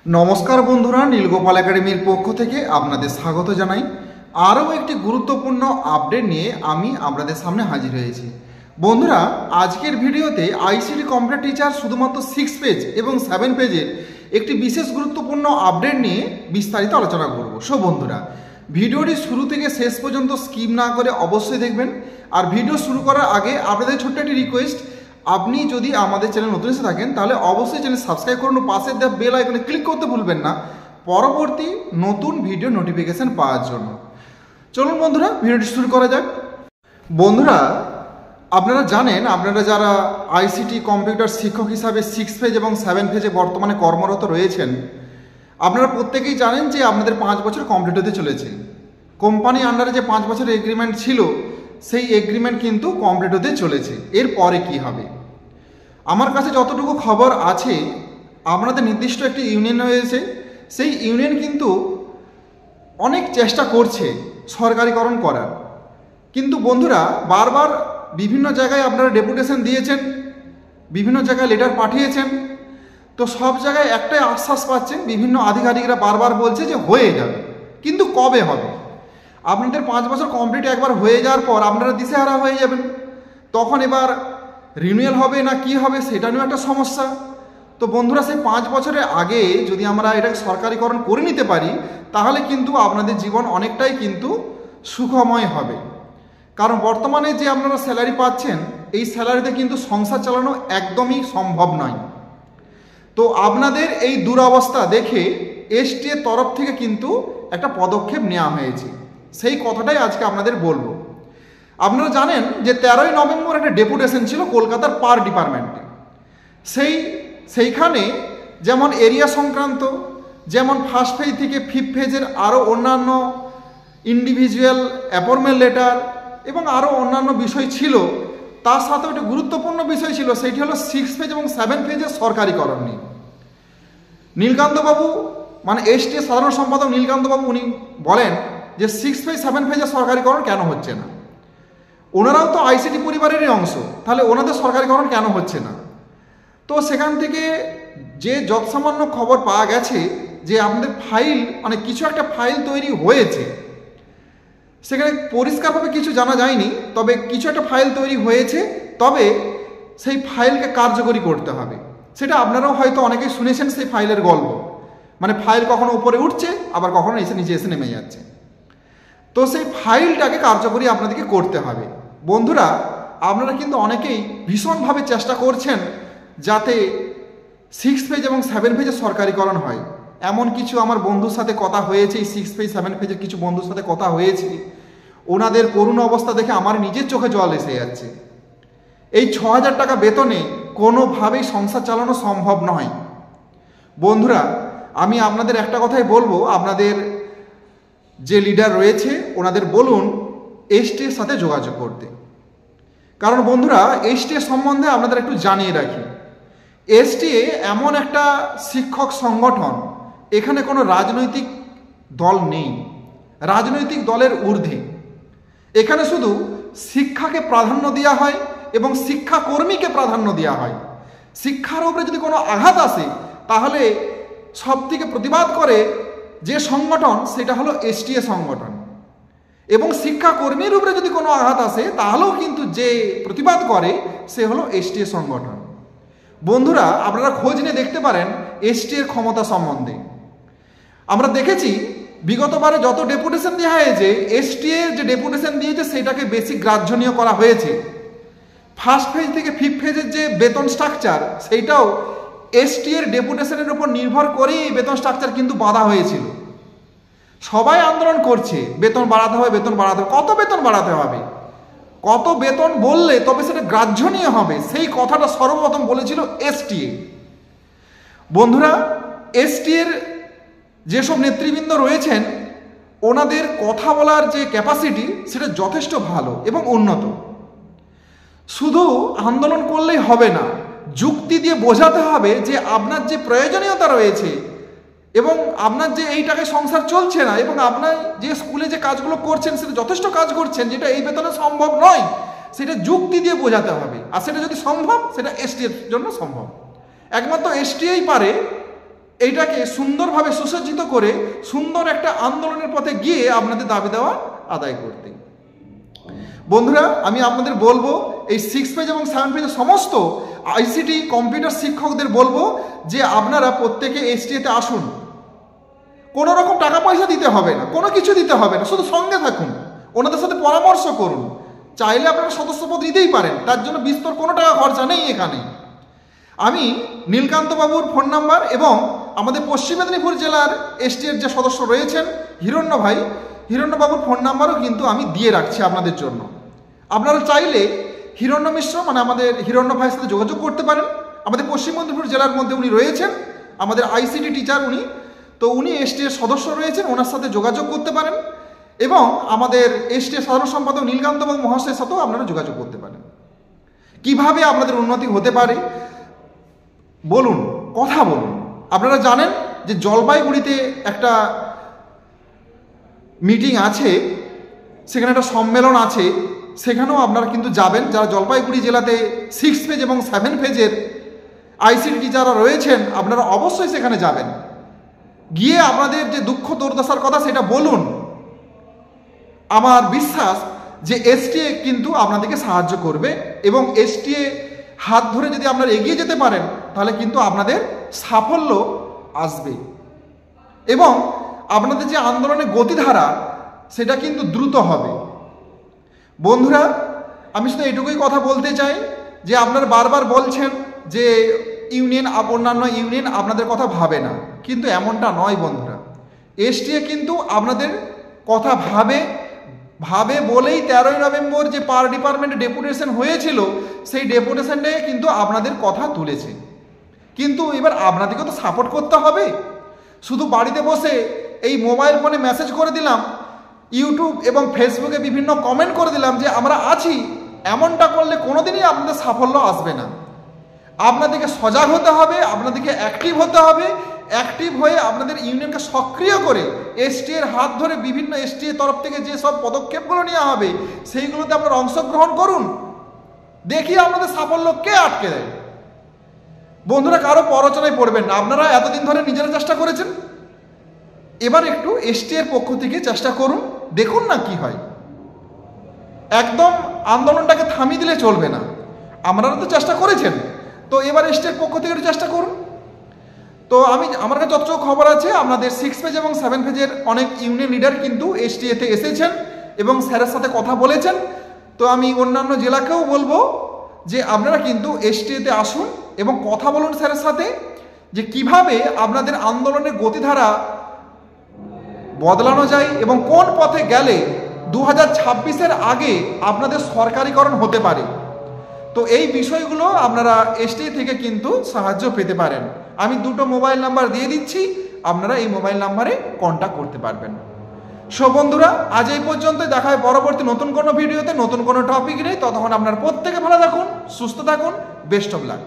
নমস্কার বন্ধুরা, নীলগোপাল একাডেমির পক্ষ থেকে আপনাদের স্বাগত জানাই। আরও একটি গুরুত্বপূর্ণ আপডেট নিয়ে আমি আপনাদের সামনে হাজির হয়েছি। বন্ধুরা, আজকের ভিডিওতে আইসিটি কম্পিউটার টিচার শুধুমাত্র 6 পেজ এবং 7 পেজের একটি বিশেষ গুরুত্বপূর্ণ আপডেট নিয়ে বিস্তারিত আলোচনা করব। বন্ধুরা, ভিডিওটি শুরু থেকে শেষ পর্যন্ত স্কিপ না করে অবশ্যই দেখবেন। আর ভিডিও শুরু করার আগে আপনাদের ছোট্ট একটি রিকোয়েস্ট, আপনি যদি আমাদের চ্যানেল নতুন এসে থাকেন তাহলে অবশ্যই চ্যানেল সাবস্ক্রাইব করুন, পাশে দেওয়া বেল আইকনে ক্লিক করতে ভুলবেন না পরবর্তী নতুন ভিডিও নোটিফিকেশন পাওয়ার জন্য। চলুন বন্ধুরা, ভিডিওটি শুরু করা যাক। বন্ধুরা, আপনারা জানেন, আপনারা যারা আইসিটি কম্পিউটার শিক্ষক হিসাবে 6 পেজ এবং 7 পেজে বর্তমানে কর্মরত রয়েছেন, আপনারা প্রত্যেকেই জানেন যে আপনাদের 5 বছর কমপ্লিট হতে চলেছে। কোম্পানি আন্ডারে যে 5 বছরের এগ্রিমেন্ট ছিল, সেই এগ্রিমেন্ট কিন্তু কমপ্লিট হতে চলেছে। এরপরে কি হবে? আমার কাছে যতটুকু খবর আছে, আপনাদের নির্দিষ্ট একটি ইউনিয়ন রয়েছে, সেই ইউনিয়ন কিন্তু অনেক চেষ্টা করছে সরকারিকরণ করার। কিন্তু বন্ধুরা, বারবার বিভিন্ন জায়গায় আপনারা ডেপুটেশন দিয়েছেন, বিভিন্ন জায়গায় লেটার পাঠিয়েছেন, তো সব জায়গায় একটাই আশ্বাস পাচ্ছেন, বিভিন্ন আধিকারিকরা বারবার বলছে যে হয়ে যাবে। কিন্তু কবে হবে? আপনাদের 5 বছর কমপ্লিট একবার হয়ে যাওয়ার পর আপনারা দিশেহারা হয়ে যাবেন। তখন এবার রিনিউয়াল হবে না কি হবে, সেটা নিয়েও একটা সমস্যা। তো বন্ধুরা, সেই 5 বছরের আগে যদি আমরা এটাকে সরকারিকরণ করে নিতে পারি, তাহলে কিন্তু আপনাদের জীবন অনেকটাই কিন্তু সুখময় হবে। কারণ বর্তমানে যে আপনারা স্যালারি পাচ্ছেন, এই স্যালারিতে কিন্তু সংসার চালানো একদমই সম্ভব নয়। তো আপনাদের এই দুরবস্থা দেখে এসটি এর তরফ থেকে কিন্তু একটা পদক্ষেপ নেওয়া হয়েছে। সেই কথাটাই আজকে আপনাদের বলবো। আপনারা জানেন যে 13ই নভেম্বর একটা ডেপুটেশন ছিল কলকাতার পার ডিপার্টমেন্টে। সেইখানে যেমন এরিয়া সংক্রান্ত, যেমন ফার্স্ট পেজ থেকে 5th পেজের আরও অন্যান্য ইন্ডিভিজুয়াল অ্যাপয়েন্টমেন্ট লেটার এবং আরও অন্যান্য বিষয় ছিল। তার সাথে একটা গুরুত্বপূর্ণ বিষয় ছিল, সেটি হলো 6 পেজ এবং 7 পেজের সরকারিকরণ নিয়ে। নীলকান্তবাবু, মানে এসটি সাধারণ সম্পাদক নীলকান্তবাবু, উনি বলেন যে 6 পেজ 7 পেজের সরকারিকরণ কেন হচ্ছে না? ওনারাও তো আইসিটি পরিবারেরই অংশ, তাহলে ওনাদের সরকারিকরণ কেন হচ্ছে না? তো সেখান থেকে যে যৎসামান্য খবর পাওয়া গেছে যে আপনাদের ফাইল, মানে কিছু একটা ফাইল তৈরি হয়েছে, সেখানে পরিষ্কারভাবে কিছু জানা যায়নি, তবে কিছু একটা ফাইল তৈরি হয়েছে, তবে সেই ফাইলকে কার্যকরী করতে হবে। সেটা আপনারাও হয়তো অনেকেই শুনেছেন সেই ফাইলের গল্প, মানে ফাইল কখনো উপরে উঠছে, আবার কখনো নিচে এসে নেমে যাচ্ছে। তো সেই ফাইলটাকে কার্যকরী আপনাদেরকে করতে হবে। বন্ধুরা, আপনারা কিন্তু অনেকেই ভীষণভাবে চেষ্টা করছেন যাতে 6 পেজ এবং 7 পেজের সরকারিকরণ হয়। এমন কিছু আমার বন্ধুর সাথে কথা হয়েছে, এই 6 পেজ 7 পেজের কিছু বন্ধুর সাথে কথা হয়েছে, ওনাদের করুণ অবস্থা দেখে আমার নিজের চোখে জল এসে যাচ্ছে। এই 6,000 টাকা বেতনে কোনোভাবেই সংসার চালানো সম্ভব নয়। বন্ধুরা, আমি আপনাদের একটা কথাই বলবো, আপনাদের যে লিডার রয়েছে ওনাদের বলুন এসটি এর সাথে যোগাযোগ করতে। কারণ বন্ধুরা, এসটি এর সম্বন্ধে আপনাদের একটু জানিয়ে রাখি, এসটি এমন একটা শিক্ষক সংগঠন, এখানে কোনো রাজনৈতিক দল নেই, রাজনৈতিক দলের ঊর্ধ্বে। এখানে শুধু শিক্ষাকে প্রাধান্য দেওয়া হয় এবং শিক্ষাকর্মীকে প্রাধান্য দেওয়া হয়। শিক্ষার উপরে যদি কোনো আঘাত আসে, তাহলে সব থেকে প্রতিবাদ করে যে সংগঠন, সেটা হলো এসটিএ সংগঠন। এবং শিক্ষাকর্মীর উপরে যদি কোনো আঘাত আসে, তাহলেও কিন্তু যে প্রতিবাদ করে সে হলো এসটিএ সংগঠন। বন্ধুরা, আপনারা খোঁজ নিয়ে দেখতে পারেন এসটিএর ক্ষমতা সম্বন্ধে। আমরা দেখেছি বিগতবারে যত ডেপুটেশন দেওয়া হয়েছে, এসটিএ যে ডেপুটেশন দিয়েছে সেটাকে বেশি গ্রাহ্যনীয় করা হয়েছে। ফার্স্ট পেজ থেকে 5th পেজের যে বেতন স্ট্রাকচার, সেইটাও এসটিএর ডেপুটেশনের উপর নির্ভর করেই বেতন স্ট্রাকচার কিন্তু বাঁধা হয়েছিল। সবাই আন্দোলন করছে বেতন বাড়াতে হবে, বেতন বাড়াতে হবে। কত বেতন বাড়াতে হবে? কত বেতন বললে তবে সেটা গ্রাহ্যনীয় হবে, সেই কথাটা সর্বপ্রথম বলেছিল এসটিএ। বন্ধুরা, এসটিএর যেসব নেতৃবৃন্দ রয়েছেন, ওনাদের কথা বলার যে ক্যাপাসিটি, সেটা যথেষ্ট ভালো এবং উন্নত। শুধু আন্দোলন করলেই হবে না, যুক্তি দিয়ে বোঝাতে হবে যে আপনার যে প্রয়োজনীয়তা রয়েছে এবং আপনার যে এই টাকায় সংসার চলছে না, এবং আপনার যে স্কুলে যে কাজগুলো করছেন সেটা যথেষ্ট কাজ করছেন, যেটা এই বেতনে সম্ভব নয়, সেটা যুক্তি দিয়ে বোঝাতে হবে। আর সেটা যদি সম্ভব, সেটা এসটি এর জন্য সম্ভব। একমাত্র এসটিই পারে এইটাকে সুন্দরভাবে সুসজ্জিত করে সুন্দর একটা আন্দোলনের পথে গিয়ে আপনাদের দাবি দেওয়া আদায় করতে। বন্ধুরা, আমি আপনাদের বলবো এই 6 পেজ এবং 7 পেজের সমস্ত আইসিটি কম্পিউটার শিক্ষকদের বলবো যে আপনারা প্রত্যেকে এসটিএতে আসুন। কোনো রকম টাকা পয়সা দিতে হবে না, কোনো কিছু দিতে হবে না, শুধু সঙ্গে থাকুন, ওনাদের সাথে পরামর্শ করুন। চাইলে আপনারা সদস্যপদ নিতেই পারেন, তার জন্য বিস্তর কোনো টাকা খরচা নেই এখানে। আমি নীলকান্ত বাবুর ফোন নাম্বার এবং আমাদের পশ্চিম মেদিনীপুর জেলার এসটিএর যে সদস্য রয়েছেন হিরণ্যবাবুর ফোন নাম্বারও কিন্তু আমি দিয়ে রাখছি আপনাদের জন্য। আপনারা চাইলে হিরণ্য মিশ্র মানে আমাদের হিরণ্য ভাইয়ের সাথে যোগাযোগ করতে পারেন। আমাদের পশ্চিম মেদিনীপুর জেলার মধ্যে উনি রয়েছেন, আমাদের আইসিটি টিচার উনি, তো উনি এসটিএর সদস্য রয়েছেন, ওনার সাথে যোগাযোগ করতে পারেন। এবং আমাদের এসটিএর সাধারণ সম্পাদক নীলকান্ত বাবু মহাশয়ের সাথেও আপনারা যোগাযোগ করতে পারেন। কিভাবে আপনাদের উন্নতি হতে পারে বলুন, কথা বলুন। আপনারা জানেন যে জলপাইগুড়িতে একটা মিটিং আছে, সেখানে একটা সম্মেলন আছে, সেখানেও আপনারা কিন্তু যাবেন। যারা জলপাইগুড়ি জেলাতে 6 পেজ এবং 7 পেজের আইসিটি যারা রয়েছেন আপনারা অবশ্যই সেখানে যাবেন, গিয়ে আপনাদের যে দুঃখ দুর্দশার কথা সেটা বলুন। আমার বিশ্বাস যে এসটিএ কিন্তু আপনাদেরকে সাহায্য করবে এবং এসটিএ হাত ধরে যদি আপনারা এগিয়ে যেতে পারেন তাহলে কিন্তু আপনাদের সাফল্য আসবে এবং আপনাদের যে আন্দোলনের গতিধারা সেটা কিন্তু দ্রুত হবে। বন্ধুরা, আমি শুধু এটুকুই কথা বলতে চাই যে আপনারা বারবার বলছেন যে ইউনিয়ন অন্যান্য ইউনিয়ন আপনাদের কথা ভাবে না, কিন্তু এমনটা নয় বন্ধুরা। এসটিএ কিন্তু আপনাদের কথা ভাবে বলেই 13ই নভেম্বর যে পার ডিপার্টমেন্টে ডেপুটেশন হয়েছিল সেই ডেপুটেশনে কিন্তু আপনাদের কথা তুলেছে। কিন্তু এবার আপনাদেরকে তো সাপোর্ট করতে হবে। শুধু বাড়িতে বসে এই মোবাইল ফোনে মেসেজ করে দিলাম, ইউটিউব এবং ফেসবুকে বিভিন্ন কমেন্ট করে দিলাম যে আমরা আছি, এমনটা করলে কোনোদিনই আপনাদের সাফল্য আসবে না। আপনাদেরকে সজাগ হতে হবে, আপনাদেরকে অ্যাক্টিভ হতে হবে। অ্যাক্টিভ হয়ে আপনাদের ইউনিয়নকে সক্রিয় করে এসটিএর হাত ধরে বিভিন্ন এসটিএর তরফ থেকে যে সব পদক্ষেপগুলো নেওয়া হবে সেইগুলোতে আপনারা অংশগ্রহণ করুন। দেখি আপনাদের সাফল্য কে আটকে দেয়। বন্ধুরা, কারো প্ররোচনায় পড়বেন না। আপনারা এতদিন ধরে নিজেরা চেষ্টা করেছেন, এবার একটু এসটিএর পক্ষ থেকে চেষ্টা করুন, দেখুন না কি হয়। একদম আন্দোলনটাকে থামিয়ে দিলে চলবে না। আপনারা তো চেষ্টা করেছেন, তো এবার এসটিএর পক্ষ থেকে একটু চেষ্টা করুন। তো আমার কাছে যতটুকু খবর আছে আপনাদের 6 পেজ এবং 7 পেজের অনেক ইউনিয়ন লিডার কিন্তু এসটিএতে এসেছেন এবং স্যারের সাথে কথা বলেছেন। তো আমি অন্যান্য জেলাকেও বলবো যে আপনারা কিন্তু এসটিএতে আসুন এবং কথা বলুন স্যারের সাথে যে কিভাবে আপনাদের আন্দোলনের গতিধারা বদলানো যায় এবং কোন পথে গেলে 2026-এর আগে আপনাদের সরকারিকরণ হতে পারে। তো এই বিষয়গুলো আপনারা এসটিএ থেকে কিন্তু সাহায্য পেতে পারেন। আমি 2টো মোবাইল নাম্বার দিয়ে দিচ্ছি, আপনারা এই মোবাইল নাম্বারে কন্ট্যাক্ট করতে পারবেন। সো বন্ধুরা, আজ এই পর্যন্ত। দেখা হয় পরবর্তী নতুন কোনো ভিডিওতে নতুন কোনো টপিক নিয়ে। ততক্ষণ আপনারা প্রত্যেকে ভালো থাকুন, সুস্থ থাকুন। Best of luck.